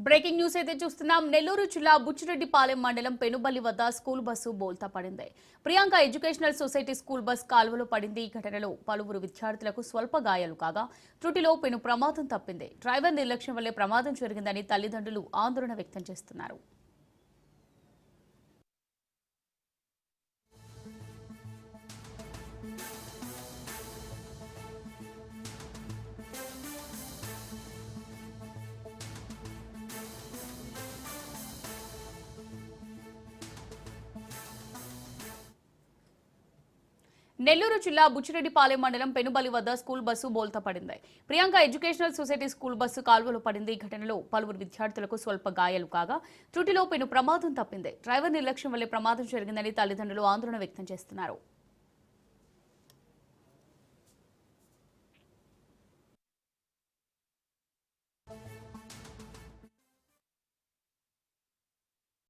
Breaking news అయితే చూస్తున్నాం. నెల్లూరు జిల్లా బుచ్చిరెడ్డిపాలెం మండలం పెనుబల్లి వద్ద స్కూల్ బస్సు బోల్తా పడింది. Priyanka educational society school bus కాలువలో పడింది. ఈ ఘటనలో పలువురు విద్యార్థులకు స్వల్ప గాయాలు కాగా త్రుటిలో పెను ప్రమాదం తప్పింది. డ్రైవర్ నిర్లక్ష్యం వల్లే ప్రమాదం జరిగిందని తల్లిదండ్రులు ఆందోళన వ్యక్తం చేస్తున్నారు. నెల్లూరు జిల్లా బుచ్చిరెడ్డిపాలెం మండలం పెనుబలి వద్ద స్కూల్ బస్సు బోల్తా పడింది. Priyanka educational society school bus కాల్వలో పడింది. ఈ ఘటనలో పలువురు విద్యార్థులకు స్వల్ప గాయాలు కాగా త్రుటిలో పెను ప్రమాదం తప్పింది. డ్రైవర్ నిర్లక్ష్యం వల్లే ప్రమాదం జరిగిందని తల్లిదండ్రులు ఆందోళన వ్యక్తం చేస్తున్నారు.